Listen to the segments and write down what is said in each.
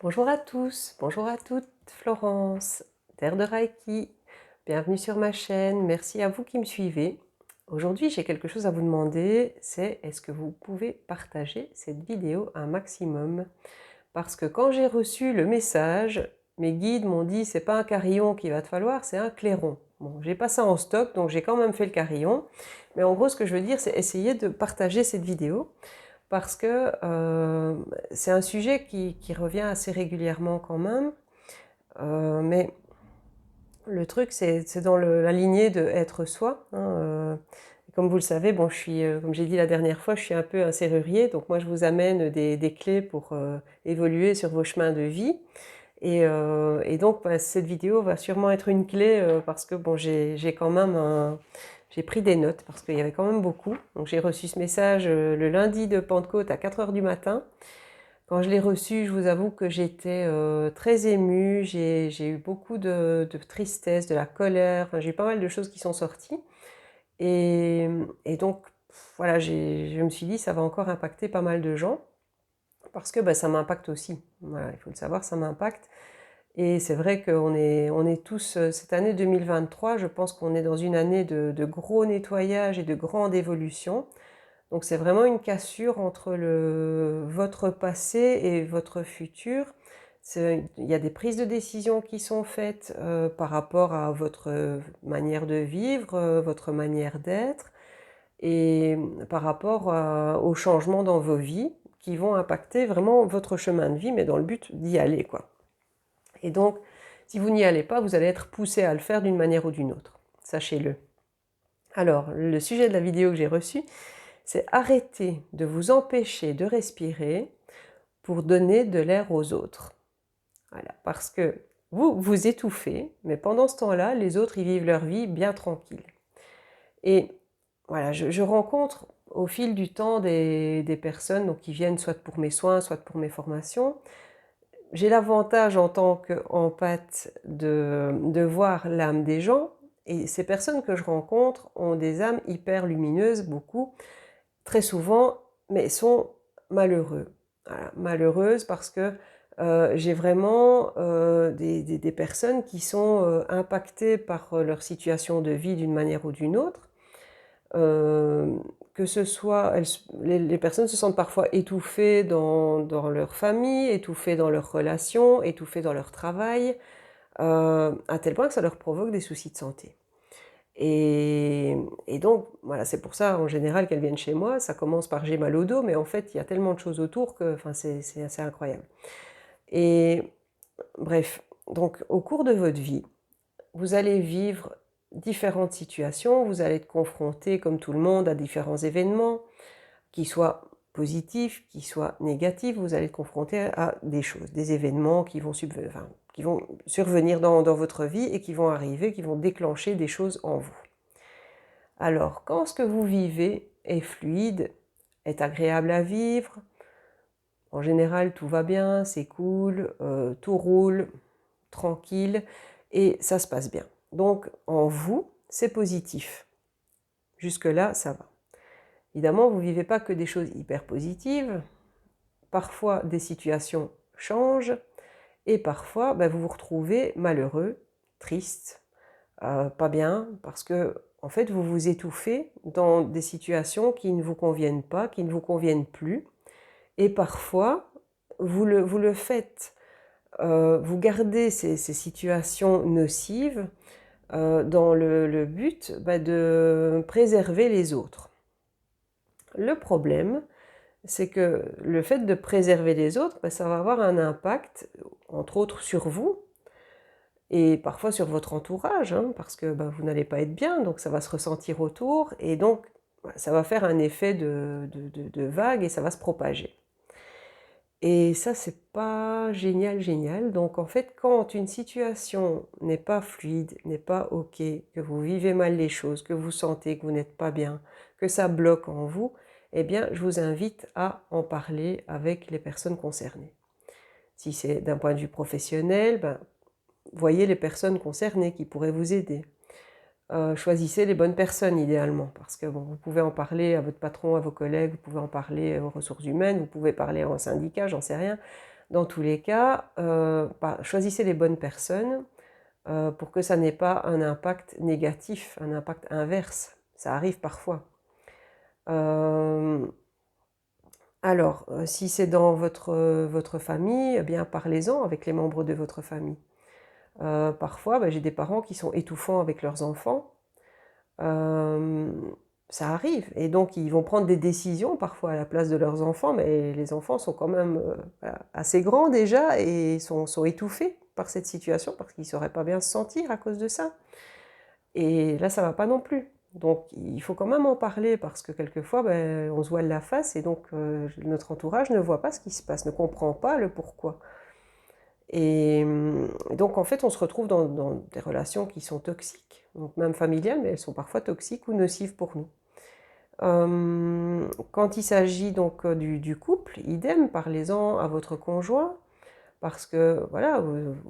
Bonjour à tous, bonjour à toutes, Florence, Terre de Reiki. Bienvenue sur ma chaîne, merci à vous qui me suivez. Aujourd'hui, j'ai quelque chose à vous demander, c'est est-ce que vous pouvez partager cette vidéo un maximum? Parce que quand j'ai reçu le message, mes guides m'ont dit c'est pas un carillon qu'il va te falloir, c'est un clairon. Bon, j'ai pas ça en stock, donc j'ai quand même fait le carillon. Mais en gros, ce que je veux dire, c'est essayer de partager cette vidéo parce que c'est un sujet qui revient assez régulièrement quand même, mais le truc c'est dans la lignée de être soi, hein, comme vous le savez, bon, je suis, comme j'ai dit la dernière fois, je suis un peu un serrurier, donc moi je vous amène des clés pour évoluer sur vos chemins de vie. Et donc bah, cette vidéo va sûrement être une clé parce que bon, j'ai quand même j'ai pris des notes parce qu'il y avait quand même beaucoup. Donc j'ai reçu ce message le lundi de Pentecôte à 4 heures du matin. Quand je l'ai reçu, je vous avoue que j'étais très émue, j'ai eu beaucoup de tristesse, de la colère, enfin, j'ai eu pas mal de choses qui sont sorties. Et donc voilà, je me suis dit ça va encore impacter pas mal de gens parce que bah, ça m'impacte aussi. Voilà, il faut le savoir, ça m'impacte. Et c'est vrai qu'on est tous, cette année 2023, je pense qu'on est dans une année de gros nettoyage et de grande évolution. Donc c'est vraiment une cassure entre votre passé et votre futur. Il y a des prises de décision qui sont faites par rapport à votre manière de vivre, votre manière d'être, et par rapport aux changements dans vos vies qui vont impacter vraiment votre chemin de vie, mais dans le but d'y aller, quoi. Et donc, si vous n'y allez pas, vous allez être poussé à le faire d'une manière ou d'une autre. Sachez-le. Alors, le sujet de la vidéo que j'ai reçu, c'est arrêter de vous empêcher de respirer pour donner de l'air aux autres. Voilà, parce que vous, vous étouffez, mais pendant ce temps-là, les autres, ils vivent leur vie bien tranquille. Et voilà, je rencontre au fil du temps des personnes donc, qui viennent soit pour mes soins, soit pour mes formations. J'ai l'avantage en tant qu'empathe de voir l'âme des gens, et ces personnes que je rencontre ont des âmes hyper lumineuses, beaucoup, très souvent, mais sont malheureux. Voilà, malheureuses parce que j'ai vraiment des personnes qui sont impactées par leur situation de vie d'une manière ou d'une autre. Que ce soit, les personnes se sentent parfois étouffées dans leur famille, étouffées dans leurs relations, étouffées dans leur travail, à tel point que ça leur provoque des soucis de santé. Et donc, voilà, c'est pour ça en général qu'elles viennent chez moi. Ça commence par j'ai mal au dos, mais en fait, il y a tellement de choses autour que enfin, c'est assez incroyable. Et bref, donc au cours de votre vie, vous allez vivre différentes situations, vous allez être confronté, comme tout le monde, à différents événements, qui soient positifs, qui soient négatifs, vous allez être confronté à des choses, des événements qui vont, qui vont survenir dans votre vie et qui vont arriver, qui vont déclencher des choses en vous. Alors, quand ce que vous vivez est fluide, est agréable à vivre, en général tout va bien, c'est cool, tout roule, tranquille, et ça se passe bien. Donc, en vous, c'est positif. Jusque-là, ça va. Évidemment, vous ne vivez pas que des choses hyper positives. Parfois, des situations changent, et parfois, vous vous retrouvez malheureux, triste, pas bien, parce que en fait, vous vous étouffez dans des situations qui ne vous conviennent pas, qui ne vous conviennent plus. Et parfois, vous le faites, vous gardez ces situations nocives dans le but de préserver les autres. Le problème, c'est que le fait de préserver les autres, ça va avoir un impact, entre autres sur vous, et parfois sur votre entourage, hein, parce que vous n'allez pas être bien, donc ça va se ressentir autour, et donc ça va faire un effet de vague et ça va se propager. Et ça, c'est pas génial, génial. Donc en fait, quand une situation n'est pas fluide, n'est pas OK, que vous vivez mal les choses, que vous sentez que vous n'êtes pas bien, que ça bloque en vous, eh bien, je vous invite à en parler avec les personnes concernées. Si c'est d'un point de vue professionnel, voyez les personnes concernées qui pourraient vous aider. Choisissez les bonnes personnes idéalement, parce que bon, vous pouvez en parler à votre patron, à vos collègues, vous pouvez en parler aux ressources humaines, vous pouvez parler en syndicat, j'en sais rien. Dans tous les cas, choisissez les bonnes personnes pour que ça n'ait pas un impact négatif, un impact inverse. Ça arrive parfois. Alors, si c'est dans votre famille, eh bien parlez-en avec les membres de votre famille. Parfois, j'ai des parents qui sont étouffants avec leurs enfants. Ça arrive. Et donc, ils vont prendre des décisions parfois à la place de leurs enfants, mais les enfants sont quand même voilà, assez grands déjà et sont étouffés par cette situation parce qu'ils ne sauraient pas bien se sentir à cause de ça. Et là, ça ne va pas non plus. Donc, il faut quand même en parler parce que quelquefois, on se voile la face et donc notre entourage ne voit pas ce qui se passe, ne comprend pas le pourquoi. Et donc, en fait, on se retrouve dans des relations qui sont toxiques, donc même familiales, mais elles sont parfois toxiques ou nocives pour nous. Quand il s'agit donc du couple, idem, parlez-en à votre conjoint, parce que voilà,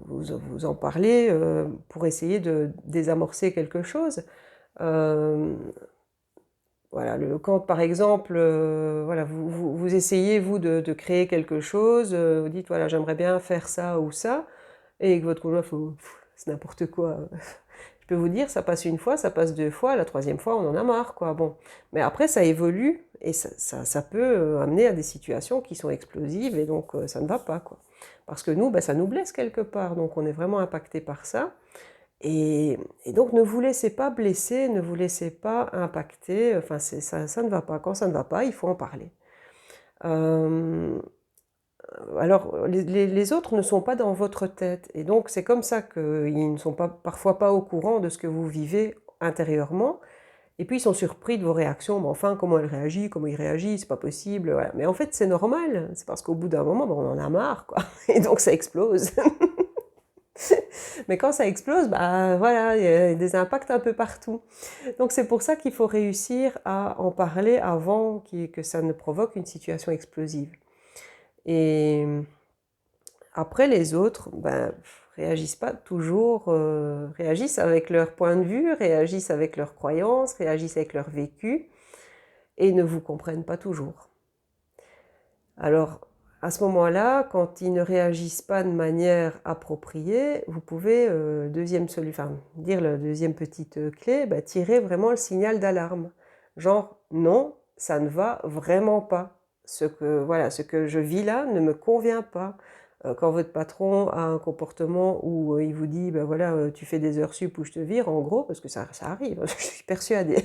vous en parlez pour essayer de désamorcer quelque chose. Voilà, quand par exemple, voilà, vous essayez, vous, de créer quelque chose, vous dites, voilà, j'aimerais bien faire ça ou ça, et que votre conjoint fait, c'est n'importe quoi. Je peux vous dire, ça passe une fois, ça passe 2 fois, la troisième fois, on en a marre, quoi. Bon, mais après, ça évolue, et ça peut amener à des situations qui sont explosives, et donc ça ne va pas, quoi. Parce que nous, ça nous blesse quelque part, donc on est vraiment impacté par ça. Et donc, ne vous laissez pas blesser, ne vous laissez pas impacter, enfin, ça ne va pas. Quand ça ne va pas, il faut en parler. Alors, les autres ne sont pas dans votre tête, et donc c'est comme ça qu'ils ne sont parfois pas au courant de ce que vous vivez intérieurement, et puis ils sont surpris de vos réactions, mais enfin, comment elle réagit, comment il réagit, c'est pas possible, voilà. Mais en fait, c'est normal, c'est parce qu'au bout d'un moment, on en a marre, quoi, et donc ça explose. Mais quand ça explose, voilà, il y a des impacts un peu partout. Donc c'est pour ça qu'il faut réussir à en parler avant que ça ne provoque une situation explosive. Et après, les autres, réagissent pas toujours, réagissent avec leur point de vue, réagissent avec leurs croyances, réagissent avec leur vécu, et ne vous comprennent pas toujours. Alors, à ce moment-là, quand ils ne réagissent pas de manière appropriée, vous pouvez, dire la deuxième petite clé, tirer vraiment le signal d'alarme. Genre, non, ça ne va vraiment pas. Ce que je vis là ne me convient pas. Quand votre patron a un comportement où il vous dit, tu fais des heures sup ou je te vire, en gros, parce que ça arrive, je suis persuadée.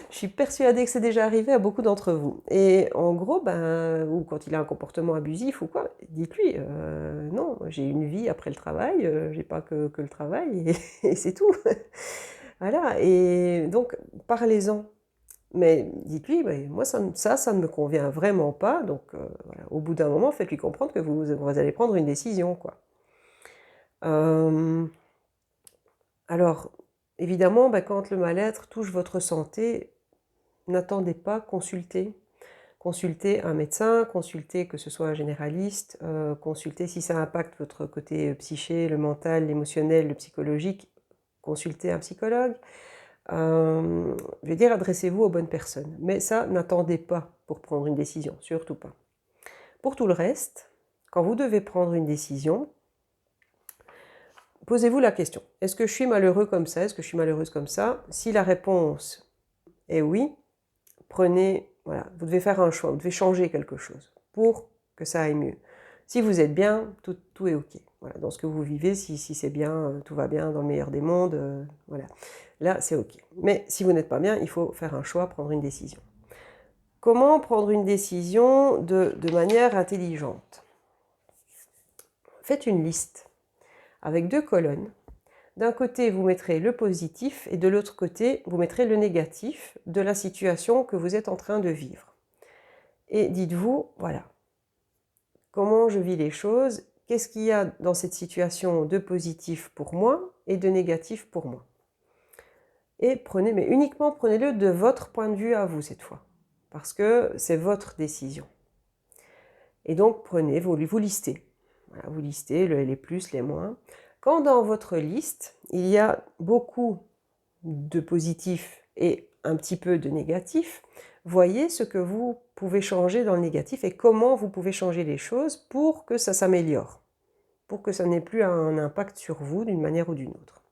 Je suis persuadée que c'est déjà arrivé à beaucoup d'entre vous. Et en gros, ou quand il a un comportement abusif ou quoi, dites-lui, non, j'ai une vie après le travail, j'ai pas que le travail, et c'est tout. Voilà, et donc parlez-en. Mais dites-lui, moi ça ne me convient vraiment pas, donc voilà, au bout d'un moment, faites-lui comprendre que vous allez prendre une décision, quoi. Alors, évidemment, quand le mal-être touche votre santé, n'attendez pas, consultez. Consultez un médecin, consultez que ce soit un généraliste, consultez si ça impacte votre côté psyché, le mental, l'émotionnel, le psychologique, consultez un psychologue. Je veux dire, adressez-vous aux bonnes personnes. Mais ça, n'attendez pas pour prendre une décision, surtout pas. Pour tout le reste, quand vous devez prendre une décision, posez-vous la question. Est-ce que je suis malheureux comme ça? Est-ce que je suis malheureuse comme ça? Si la réponse est oui, voilà, vous devez faire un choix, vous devez changer quelque chose pour que ça aille mieux. Si vous êtes bien, tout est ok. Voilà, dans ce que vous vivez, si c'est bien, tout va bien, dans le meilleur des mondes, voilà. Là, c'est ok. Mais si vous n'êtes pas bien, il faut faire un choix, prendre une décision. Comment prendre une décision de manière intelligente? Faites une liste avec 2 colonnes. D'un côté, vous mettrez le positif et de l'autre côté, vous mettrez le négatif de la situation que vous êtes en train de vivre. Et dites-vous, voilà, comment je vis les choses, qu'est-ce qu'il y a dans cette situation de positif pour moi et de négatif pour moi. Et mais uniquement prenez-le de votre point de vue à vous cette fois, parce que c'est votre décision. Et donc prenez, vous listez. Voilà, vous listez les plus, les moins. Quand dans votre liste, il y a beaucoup de positifs et un petit peu de négatif, voyez ce que vous pouvez changer dans le négatif et comment vous pouvez changer les choses pour que ça s'améliore, pour que ça n'ait plus un impact sur vous d'une manière ou d'une autre.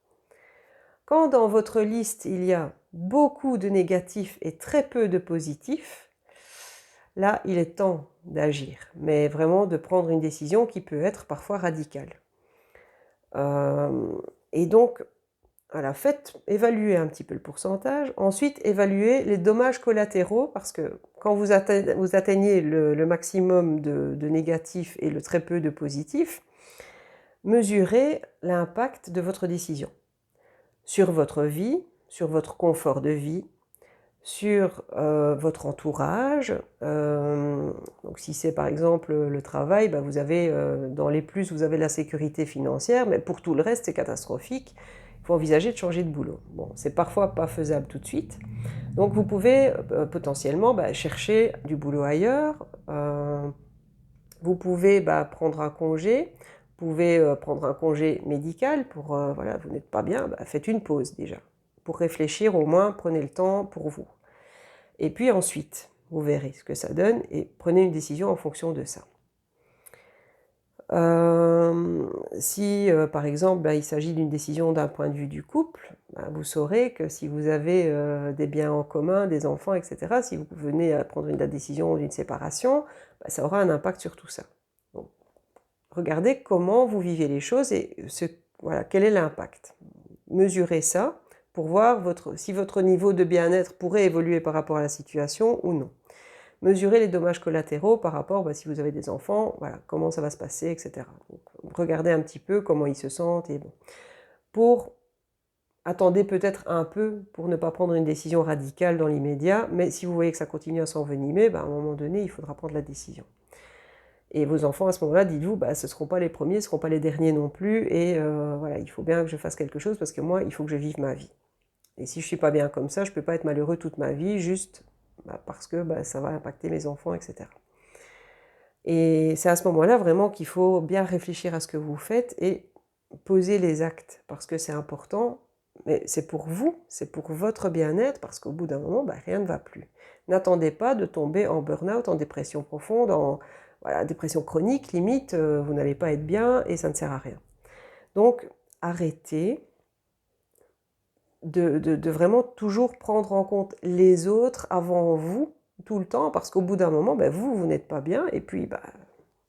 Quand dans votre liste, il y a beaucoup de négatifs et très peu de positifs, là, il est temps d'agir, mais vraiment de prendre une décision qui peut être parfois radicale. Et donc, voilà, faites évaluer un petit peu le pourcentage. Ensuite, évaluez les dommages collatéraux, parce que quand vous atteignez le maximum de négatifs et le très peu de positifs, mesurez l'impact de votre décision sur votre vie, sur votre confort de vie, sur votre entourage. Donc si c'est par exemple le travail, ben vous avez dans les plus, vous avez la sécurité financière, mais pour tout le reste, c'est catastrophique. Il faut envisager de changer de boulot. Bon, c'est parfois pas faisable tout de suite. Donc vous pouvez potentiellement chercher du boulot ailleurs. Vous pouvez prendre un congé. Vous pouvez prendre un congé médical pour, voilà, vous n'êtes pas bien, faites une pause déjà. Pour réfléchir, au moins, prenez le temps pour vous. Et puis ensuite, vous verrez ce que ça donne et prenez une décision en fonction de ça. Si, par exemple, il s'agit d'une décision d'un point de vue du couple, vous saurez que si vous avez des biens en commun, des enfants, etc., si vous venez à prendre la décision d'une séparation, ça aura un impact sur tout ça. Donc, regardez comment vous vivez les choses et voilà, quel est l'impact. Mesurez ça pour voir si votre niveau de bien-être pourrait évoluer par rapport à la situation ou non. Mesurez les dommages collatéraux par rapport, si vous avez des enfants, voilà, comment ça va se passer, etc. Donc, regardez un petit peu comment ils se sentent. Et bon. Attendez peut-être un peu pour ne pas prendre une décision radicale dans l'immédiat, mais si vous voyez que ça continue à s'envenimer, à un moment donné, il faudra prendre la décision. Et vos enfants, à ce moment-là, dites-vous, ce ne seront pas les premiers, ce ne seront pas les derniers non plus, et voilà, il faut bien que je fasse quelque chose, parce que moi, il faut que je vive ma vie. Et si je ne suis pas bien comme ça, je ne peux pas être malheureux toute ma vie, juste parce que ça va impacter mes enfants, etc. Et c'est à ce moment-là vraiment qu'il faut bien réfléchir à ce que vous faites et poser les actes, parce que c'est important, mais c'est pour vous, c'est pour votre bien-être, parce qu'au bout d'un moment, rien ne va plus. N'attendez pas de tomber en burn-out, en dépression profonde, en dépression chronique, limite, vous n'allez pas être bien et ça ne sert à rien. Donc, arrêtez de vraiment toujours prendre en compte les autres avant vous, tout le temps, parce qu'au bout d'un moment, vous n'êtes pas bien, et puis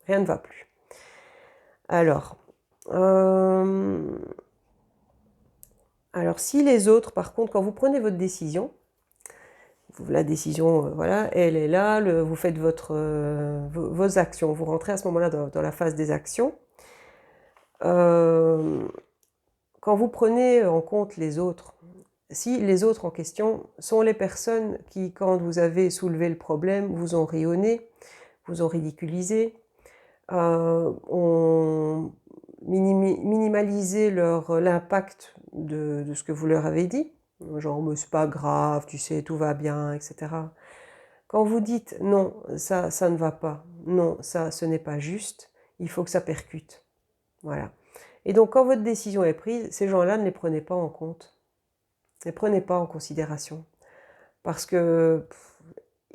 rien ne va plus. Alors si les autres, par contre, quand vous prenez votre décision, la décision, voilà, elle est là, vous faites vos actions, vous rentrez à ce moment-là dans la phase des actions. Quand vous prenez en compte les autres, si les autres en question sont les personnes qui, quand vous avez soulevé le problème, vous ont rayonné, vous ont ridiculisé, ont minimalisé l'impact de ce que vous leur avez dit, genre « c'est pas grave, tu sais, tout va bien », etc. Quand vous dites « non, ça ne va pas, non, ça ce n'est pas juste », il faut que ça percute. Voilà. Et donc quand votre décision est prise, ces gens-là ne les prenez pas en compte. Ne les prenez pas en considération. Parce que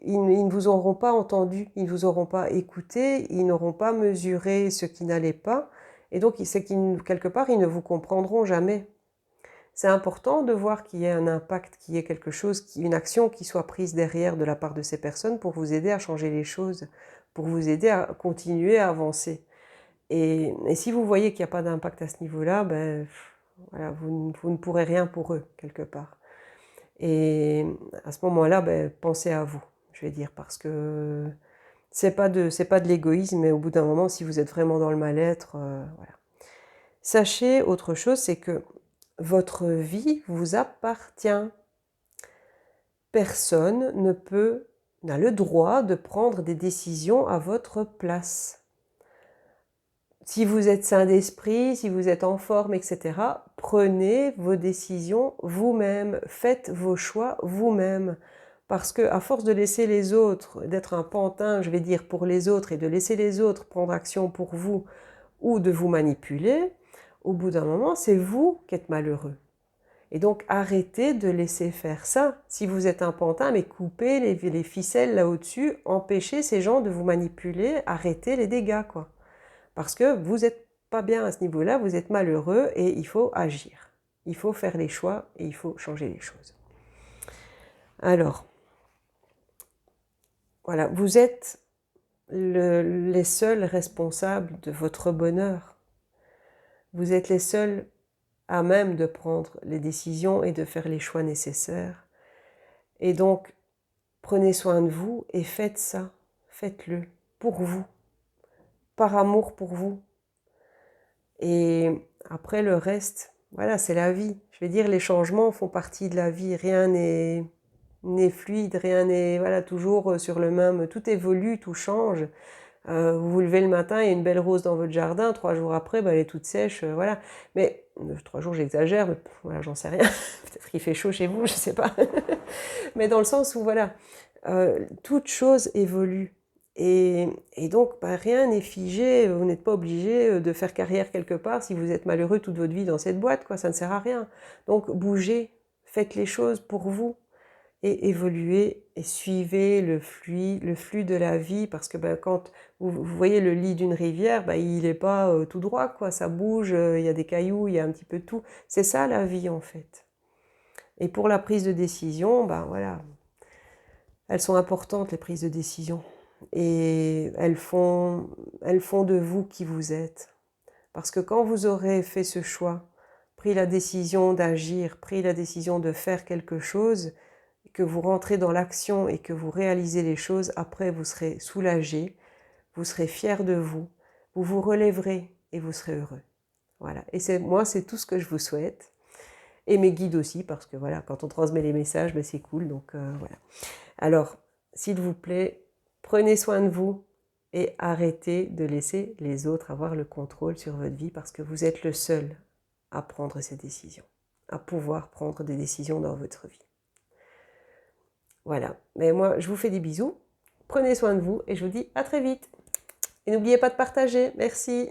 ils ne vous auront pas entendu, ils ne vous auront pas écouté, ils n'auront pas mesuré ce qui n'allait pas. Et donc, c'est quelque part, ils ne vous comprendront jamais. C'est important de voir qu'il y ait un impact, qu'il y ait quelque chose, une action qui soit prise derrière de la part de ces personnes pour vous aider à changer les choses, pour vous aider à continuer à avancer. Et si vous voyez qu'il n'y a pas d'impact à ce niveau-là, voilà, vous ne pourrez rien pour eux, quelque part. Et à ce moment-là, pensez à vous, je vais dire, parce que c'est pas de l'égoïsme, mais au bout d'un moment, si vous êtes vraiment dans le mal-être, voilà. Sachez autre chose, c'est que votre vie vous appartient. Personne n'a le droit de prendre des décisions à votre place. Si vous êtes sain d'esprit, si vous êtes en forme, etc., prenez vos décisions vous-même, faites vos choix vous-même. Parce qu'à force de laisser les autres, d'être un pantin, je vais dire, pour les autres, et de laisser les autres prendre action pour vous, ou de vous manipuler, au bout d'un moment, c'est vous qui êtes malheureux. Et donc, arrêtez de laisser faire ça. Si vous êtes un pantin, mais coupez les ficelles là au-dessus, empêchez ces gens de vous manipuler, arrêtez les dégâts, quoi. Parce que vous n'êtes pas bien à ce niveau-là, vous êtes malheureux et il faut agir. Il faut faire les choix et il faut changer les choses. Alors, voilà, vous êtes les seuls responsables de votre bonheur. Vous êtes les seuls à même de prendre les décisions et de faire les choix nécessaires. Et donc, prenez soin de vous et faites ça. Faites-le pour vous, par amour pour vous. Et après, le reste, voilà, c'est la vie. Je vais dire, les changements font partie de la vie. Rien n'est fluide, rien n'est toujours sur le même. Tout évolue, tout change. Vous vous levez le matin, il y a une belle rose dans votre jardin, 3 jours après, elle est toute sèche, voilà. Mais 3 jours, j'exagère, mais voilà, j'en sais rien. Peut-être qu'il fait chaud chez vous, je ne sais pas. Mais dans le sens où, voilà, toute chose évolue. Et donc, rien n'est figé, vous n'êtes pas obligé de faire carrière quelque part si vous êtes malheureux toute votre vie dans cette boîte, quoi, ça ne sert à rien. Donc, bougez, faites les choses pour vous et évoluez et suivez le flux de la vie, parce que quand vous voyez le lit d'une rivière, il n'est pas tout droit, quoi, ça bouge, il y a des cailloux, il y a un petit peu de tout. C'est ça la vie en fait. Et pour la prise de décision, voilà, elles sont importantes les prises de décision. Et elles font de vous qui vous êtes. Parce que quand vous aurez fait ce choix, pris la décision d'agir, pris la décision de faire quelque chose, que vous rentrez dans l'action et que vous réalisez les choses, après vous serez soulagé, vous serez fier de vous, vous vous relèverez et vous serez heureux. Voilà. Et moi, c'est tout ce que je vous souhaite. Et mes guides aussi, parce que voilà, quand on transmet les messages, c'est cool. Donc voilà. Alors, s'il vous plaît, prenez soin de vous et arrêtez de laisser les autres avoir le contrôle sur votre vie, parce que vous êtes le seul à prendre ces décisions, à pouvoir prendre des décisions dans votre vie. Voilà, mais moi je vous fais des bisous, prenez soin de vous et je vous dis à très vite. Et n'oubliez pas de partager, merci.